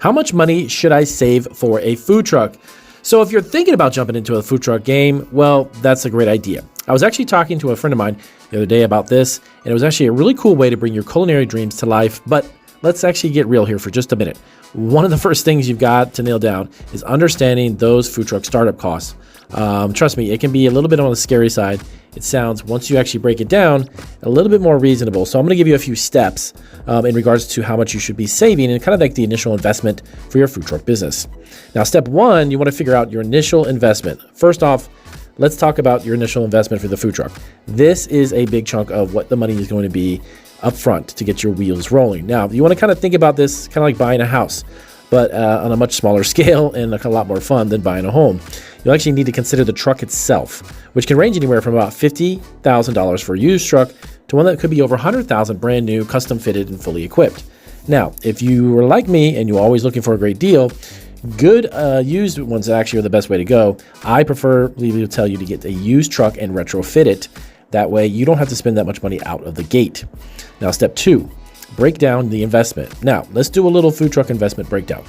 How much money should I save for a food truck? So if you're thinking about jumping into a food truck game, well, that's a great idea. I was actually talking to a friend of mine the other day about this, and it was actually a really cool way to bring your culinary dreams to life. But let's actually get real here for just a minute. One of the first things you've got to nail down is understanding those food truck startup costs. Trust me, it can be a little bit on the scary side. It sounds, once you actually break it down, a little bit more reasonable. So I'm going to give you a few steps in regards to how much you should be saving and kind of like the initial investment for your food truck business. Now, step one, you want to figure out your initial investment. First off, let's talk about your initial investment for the food truck. This is a big chunk of what the money is going to be up front to get your wheels rolling. Now, you want to kind of think about this kind of like buying a house, but on a much smaller scale and a lot more fun than buying a home. You'll actually need to consider the truck itself, which can range anywhere from about $50,000 for a used truck to one that could be over $100,000 brand new, custom fitted, and fully equipped. Now, if you were like me and you're always looking for a great deal, good used ones actually are the best way to go. I preferably will tell you to get a used truck and retrofit it. That way you don't have to spend that much money out of the gate. Now, step two, break down the investment. Now, let's do a little food truck investment breakdown.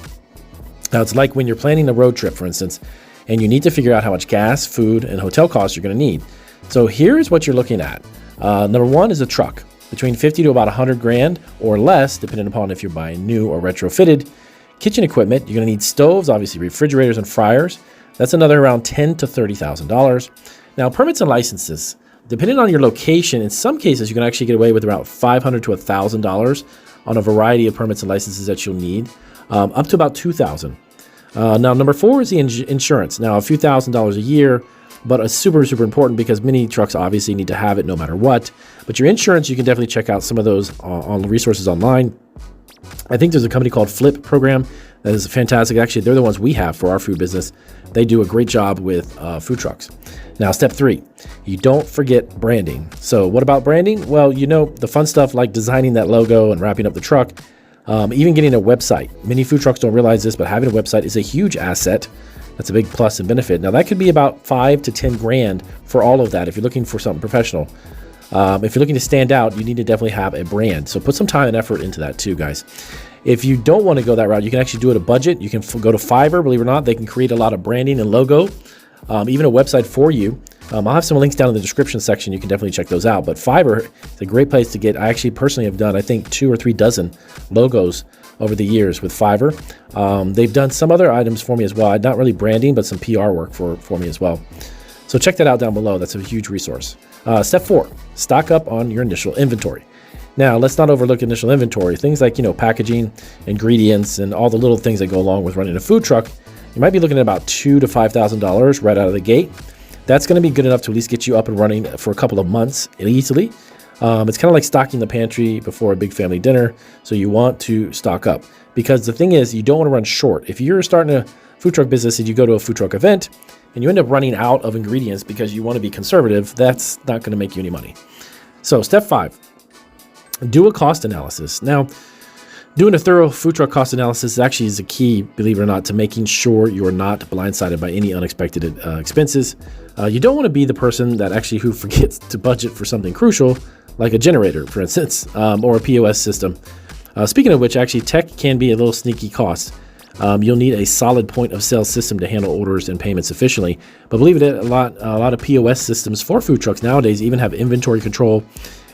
Now, it's like when you're planning a road trip, for instance, and you need to figure out how much gas, food, and hotel costs you're going to need. So here's what you're looking at. Number one is a truck, between 50 to about 100 grand or less, depending upon if you're buying new or retrofitted. Kitchen equipment, you're going to need stoves, obviously refrigerators and fryers. That's another around $10,000 to $30,000. Now, permits and licenses, depending on your location, in some cases you can actually get away with about $500 to $1,000 on a variety of permits and licenses that you'll need, up to about $2,000. Now, number four is the insurance. Now, a few $1,000s a year, but it's super, super important because many trucks obviously need to have it no matter what. But your insurance, you can definitely check out some of those on resources online. I think there's a company called Flip Program that is fantastic. Actually, they're the ones we have for our food business. They do a great job with food trucks. Now, step three, you don't forget branding. So what about branding? Well, you know, the fun stuff like designing that logo and wrapping up the truck. Even getting a website. Many food trucks don't realize this, but having a website is a huge asset. That's a big plus and benefit. Now, that could be about $5,000 to $10,000 for all of that if you're looking for something professional. If you're looking to stand out, you need to definitely have a brand. So put some time and effort into that too, guys. If you don't want to go that route, you can actually do it at a budget. You can go to Fiverr, believe it or not. They can create a lot of branding and logo, even a website for you. I'll have some links down in the description section. You can definitely check those out. But Fiverr is a great place to get. I actually personally have done, I think, 2 or 3 dozen logos over the years with Fiverr. They've done some other items for me as well. Not really branding, but some PR work for me as well. So check that out down below. That's a huge resource. Step 4, stock up on your initial inventory. Now, let's not overlook initial inventory. Things like, packaging, ingredients, and all the little things that go along with running a food truck. You might be looking at about $2,000 to $5,000 right out of the gate. That's going to be good enough to at least get you up and running for a couple of months easily. It's kind of like stocking the pantry before a big family dinner. So you want to stock up because the thing is, you don't want to run short. If you're starting a food truck business and you go to a food truck event and you end up running out of ingredients because you want to be conservative, that's not going to make you any money. So step 5, do a cost analysis. Now, doing a thorough food truck cost analysis actually is a key, believe it or not, to making sure you're not blindsided by any unexpected expenses. You don't want to be the person that actually who forgets to budget for something crucial, like a generator, for instance, or a POS system. Speaking of which, actually, tech can be a little sneaky cost. You'll need a solid point of sale system to handle orders and payments efficiently. But believe it, a lot of POS systems for food trucks nowadays even have inventory control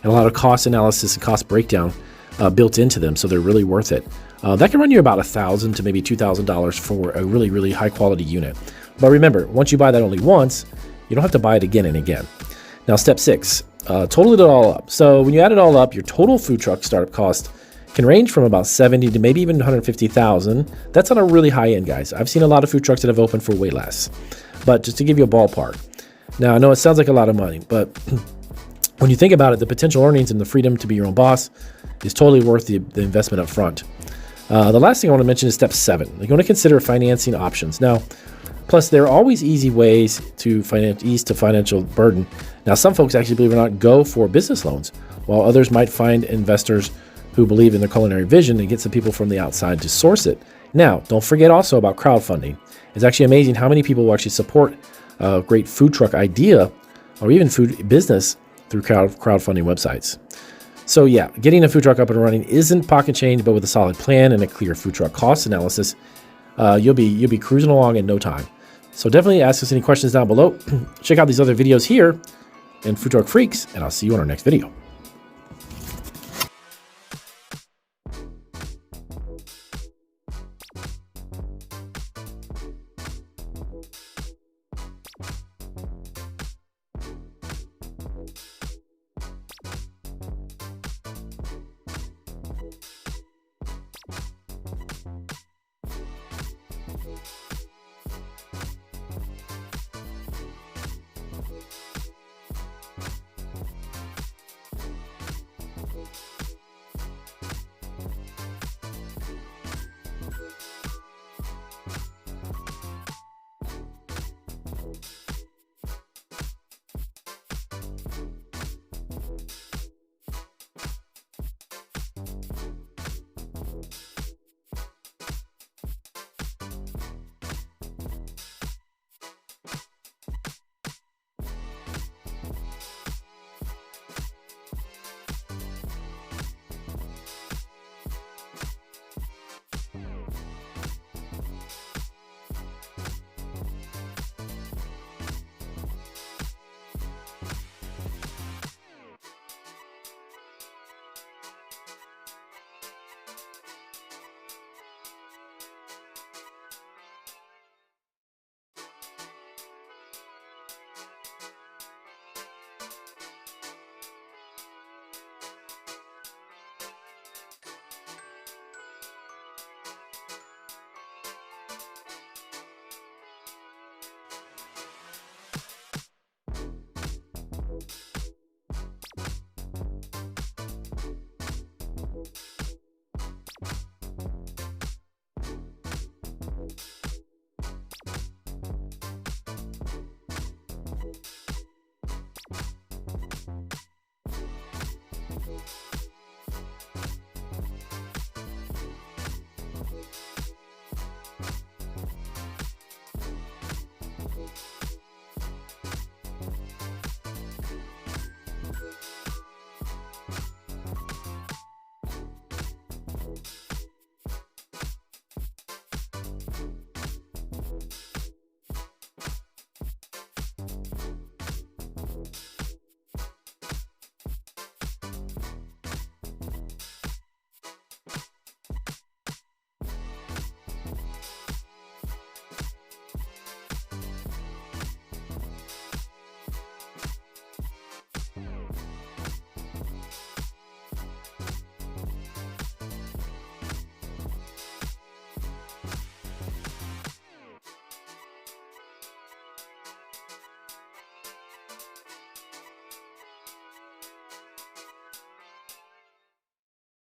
and a lot of cost analysis and cost breakdown built into them, so they're really worth it. That can run you about $1,000 to maybe $2,000 for a really, really high quality unit. But remember, once you buy that only once, you don't have to buy it again and again. Now, step 6, total it all up. So when you add it all up, your total food truck startup cost can range from about $70,000 to maybe even $150,000. That's on a really high end, guys. I've seen a lot of food trucks that have opened for way less. But just to give you a ballpark. Now, I know it sounds like a lot of money, but when you think about it, the potential earnings and the freedom to be your own boss is totally worth the investment up front. The last thing I want to mention is step 7. You're going to consider financing options. Now, plus, there are always easy ways to ease the financial burden. Now, some folks actually, believe it or not, go for business loans, while others might find investors who believe in their culinary vision and get some people from the outside to source it. Now, don't forget also about crowdfunding. It's actually amazing how many people will actually support a great food truck idea or even food business through crowdfunding websites. So yeah, getting a food truck up and running isn't pocket change, but with a solid plan and a clear food truck cost analysis, you'll be cruising along in no time. So definitely ask us any questions down below. Check out these other videos here in Food Truck Freaks, and I'll see you on our next video.